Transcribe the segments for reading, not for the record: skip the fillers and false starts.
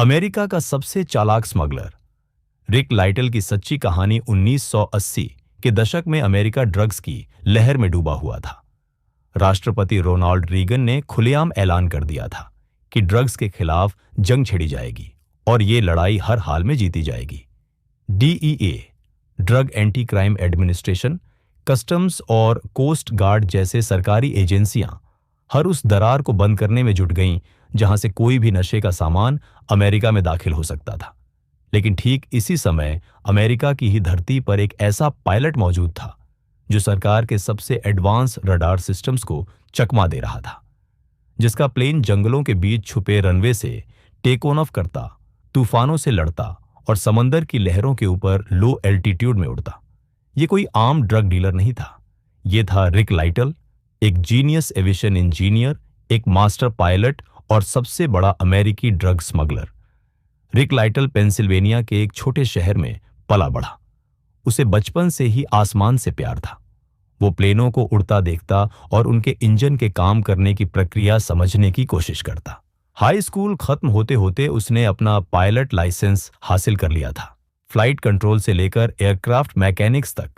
America का सबसे चालाक स्मगलर रिक लाइटल की सच्ची कहानी 1980 के दशक में अमेरिका ड्रग्स की लहर में डूबा हुआ था। राष्ट्रपति रोनाल्ड रीगन ने खुलेआम ऐलान कर दिया था कि ड्रग्स के खिलाफ जंग छिड़ी जाएगी और ये लड़ाई हर हाल में जीती जाएगी। DEA, drug anti crime administration, customs और कोस्ट गार्ड जैसे सरकारी एजेंसियां हर उस दरार को बंद करने में जुट गईं जहां से कोई भी नशे का सामान अमेरिका में दाखिल हो सकता था। लेकिन ठीक इसी समय अमेरिका की ही धरती पर एक ऐसा पायलट मौजूद था जो सरकार के सबसे एडवांस रडार सिस्टम्स को चकमा दे रहा था, जिसका प्लेन जंगलों के बीच छुपे रनवे से टेक ऑन ऑफ करता, तूफानों से लड़ता और समंदर की लहरों के ऊपर लो एल्टीट्यूड में उड़ता। ये कोई आम ड्रग डीलर नहीं था, ये था रिक लाइटल, एक जीनियस एविएशन इंजीनियर, एक मास्टर पायलट और सबसे बड़ा अमेरिकी ड्रग स्मगलर। रिक लाइटल पेंसिल्वेनिया के एक छोटे शहर में पला बढ़ा। उसे बचपन से ही आसमान से प्यार था। वो प्लेनों को उड़ता देखता और उनके इंजन के काम करने की प्रक्रिया समझने की कोशिश करता। हाई स्कूल खत्म होते होते उसने अपना पायलट लाइसेंस हासिल कर लिया था। फ्लाइट कंट्रोल से लेकर एयरक्राफ्ट मैकेनिक्स तक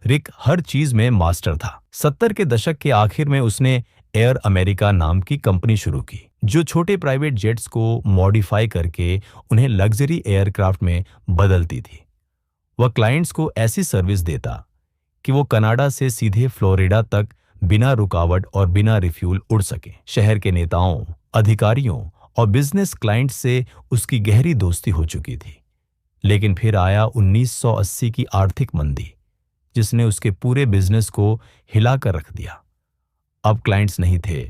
रिक हर चीज में मास्टर था। 70 के दशक के आखिर में उसने एयर अमेरिका नाम की कंपनी शुरू की, जो छोटे प्राइवेट जेट्स को मॉडिफाई करके उन्हें लग्जरी एयरक्राफ्ट में बदलती थी। वह क्लाइंट्स को ऐसी सर्विस देता कि वो कनाडा से सीधे फ्लोरिडा तक बिना रुकावट और बिना रिफ्यूल उड़ सके। शहर के नेताओं, अधिकारियों और बिजनेस क्लाइंट्स से उसकी गहरी दोस्ती हो चुकी थी। लेकिन फिर आया 1980 की आर्थिक मंदी, जिसने उसके पूरे बिजनेस को हिलाकर रख दिया। अब क्लाइंट्स नहीं थे,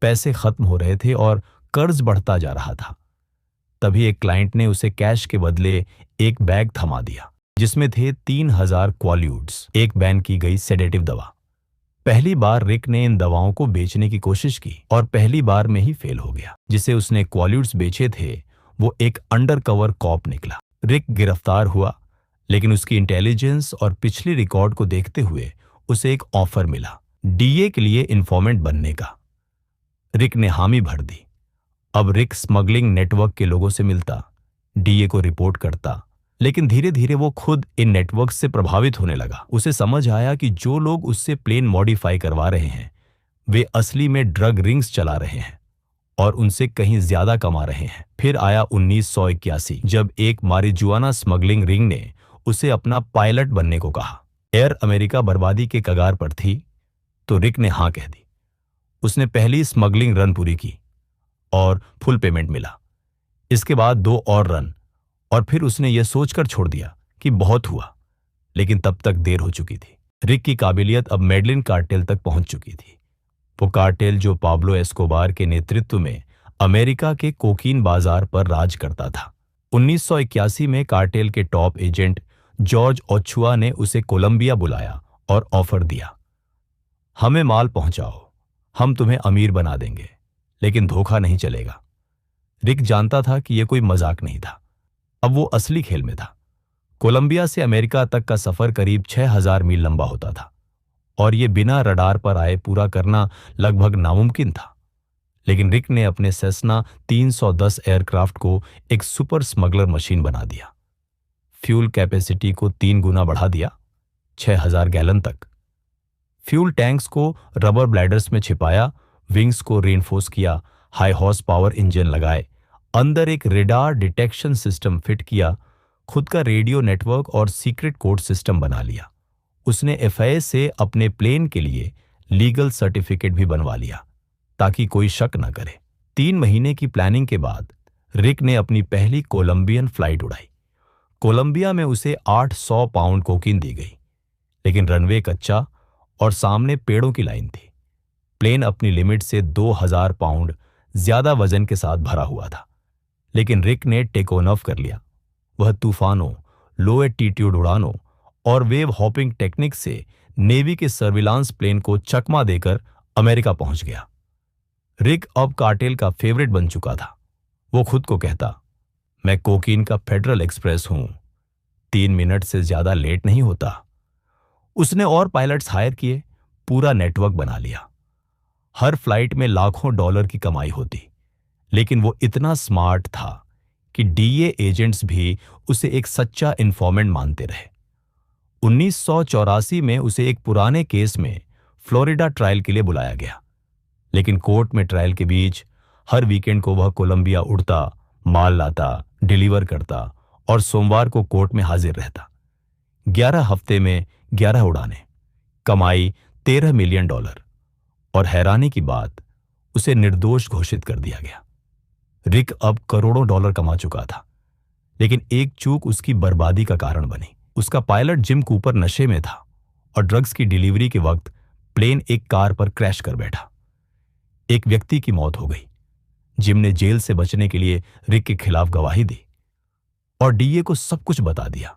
पैसे खत्म हो रहे थे और कर्ज बढ़ता जा रहा था। तभी एक क्लाइंट ने उसे कैश के बदले एक बैग थमा दिया, जिसमें थे 3000 क्वाल्यूड्स, एक बैन की गई सेडेटिव दवा। पहली बार रिक ने इन दवाओं को बेचने की कोशिश की और पहली बार में ही फेल हो गया। जिसे उसने क्वाल्यूड्स बेचे थे वो एक अंडरकवर कॉप निकला। रिक गिरफ्तार हुआ, लेकिन उसकी इंटेलिजेंस और पिछली रिकॉर्ड को देखते हुए उसे एक ऑफर मिला, डीए के लिए इन्फॉर्मेंट बनने का। रिक ने हामी भर दी। अब रिक स्मगलिंग नेटवर्क के लोगों से मिलता, डीए को रिपोर्ट करता, लेकिन धीरे धीरे वो खुद इन नेटवर्क से प्रभावित होने लगा। उसे समझ आया कि जो लोग उससे प्लेन मॉडिफाई करवा रहे हैं वे असली में ड्रग रिंग्स चला रहे हैं और उनसे कहीं ज्यादा कमा रहे हैं। फिर आया 1981, जब एक मारिजुआना स्मगलिंग रिंग ने उसे अपना पायलट बनने को कहा। एयर अमेरिका बर्बादी के कगार पर थी तो रिक ने हां कह दी। उसने पहली स्मगलिंग रन पूरी की और फुल पेमेंट मिला। इसके बाद 2 और रन, और फिर उसने यह सोचकर छोड़ दिया कि बहुत हुआ, लेकिन तब तक देर हो चुकी थी। रिक की काबिलियत अब मेडलिन कार्टेल तक पहुंच चुकी थी। वो कार्टेल जो पाब्लो एस्कोबार के नेतृत्व में अमेरिका के कोकीन बाजार पर राज करता था। 1981 में कार्टेल के टॉप एजेंट जॉर्ज ओचुआ ने उसे कोलंबिया बुलाया और ऑफर दिया, हमें माल पहुंचाओ, हम तुम्हें अमीर बना देंगे, लेकिन धोखा नहीं चलेगा। रिक जानता था कि यह कोई मजाक नहीं था, अब वो असली खेल में था। कोलंबिया से अमेरिका तक का सफर करीब 6000 मील लंबा होता था और यह बिना रडार पर आए पूरा करना लगभग नामुमकिन था। लेकिन रिक ने अपने सेस्ना 310 एयरक्राफ्ट को एक सुपर स्मगलर मशीन बना दिया। फ्यूल कैपेसिटी को 3 गुना बढ़ा दिया, 6000 गैलन तक। फ्यूल टैंक्स को रबर ब्लैडर्स में छिपाया, विंग्स को रीइंफोर्स किया, हाई हॉर्स पावर इंजन लगाए, अंदर एक रेडार डिटेक्शन सिस्टम फिट किया, खुद का रेडियो नेटवर्क और सीक्रेट कोड सिस्टम बना लिया। उसने एफआईए से अपने प्लेन के लिए लीगल सर्टिफिकेट भी बनवा लिया ताकि कोई शक न करे। 3 महीने की प्लानिंग के बाद रिक ने अपनी पहली कोलंबियन फ्लाइट उड़ाई। कोलंबिया में उसे 800 पाउंड कोकीन दी गई, लेकिन रनवे कच्चा और सामने पेड़ों की लाइन थी। प्लेन अपनी लिमिट से 2000 पाउंड ज्यादा वजन के साथ भरा हुआ था, लेकिन रिक ने टेक ऑन ऑफ कर लिया। वह तूफानों, लो एल्टीट्यूड उड़ानों और वेव हॉपिंग टेक्निक से नेवी के सर्विलांस प्लेन को चकमा देकर अमेरिका पहुंच गया। रिक अब कार्टेल का फेवरेट बन चुका था। वो खुद को कहता, मैं कोकीन का फेडरल एक्सप्रेस हूं, 3 मिनट से ज्यादा लेट नहीं होता। उसने और पायलट्स हायर किए, पूरा नेटवर्क बना लिया। हर फ्लाइट में लाखों डॉलर की कमाई होती, लेकिन वो इतना स्मार्ट था कि डीए एजेंट्स भी उसे एक सच्चा इन्फॉर्मेंट मानते रहे। 1984 में उसे एक पुराने केस में फ्लोरिडा ट्रायल के लिए बुलाया गया, लेकिन कोर्ट में ट्रायल के बीच हर वीकेंड को वह कोलंबिया उड़ता, माल लाता, डिलीवर करता और सोमवार को कोर्ट में हाजिर रहता। 11 हफ्ते में 11 उड़ाने, कमाई $13 मिलियन, और हैरानी की बात, उसे निर्दोष घोषित कर दिया गया। रिक अब करोड़ों डॉलर कमा चुका था, लेकिन एक चूक उसकी बर्बादी का कारण बनी। उसका पायलट जिम कूपर नशे में था और ड्रग्स की डिलीवरी के वक्त प्लेन एक कार पर क्रैश कर बैठा। एक व्यक्ति की मौत हो गई। जिम ने जेल से बचने के लिए रिक के खिलाफ गवाही दी और डीए को सब कुछ बता दिया।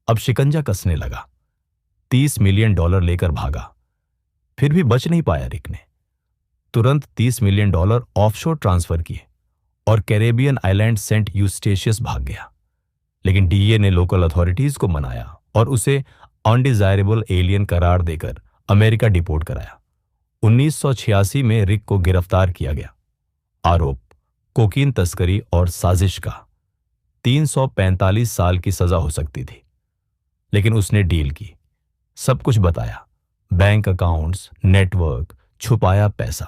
अब शिकंजा कसने लगा। $30 मिलियन लेकर भागा, फिर भी बच नहीं पाया। रिक ने तुरंत $30 मिलियन ऑफशोर ट्रांसफर किए और कैरेबियन आइलैंड सेंट यूस्टेशियस भाग गया। लेकिन डीए ने लोकल अथॉरिटीज को मनाया और उसे अनडिजायरेबल एलियन करार देकर अमेरिका डिपोर्ट कराया। 1986 में रिक को गिरफ्तार किया गया। आरोप कोकीन तस्करी और साजिश का। 345 साल की सजा हो सकती थी, लेकिन उसने डील की, सब कुछ बताया, बैंक अकाउंट्स, नेटवर्क, छुपाया पैसा।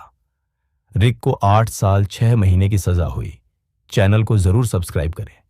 रिक को 8 साल 6 महीने की सजा हुई। चैनल को जरूर सब्सक्राइब करें।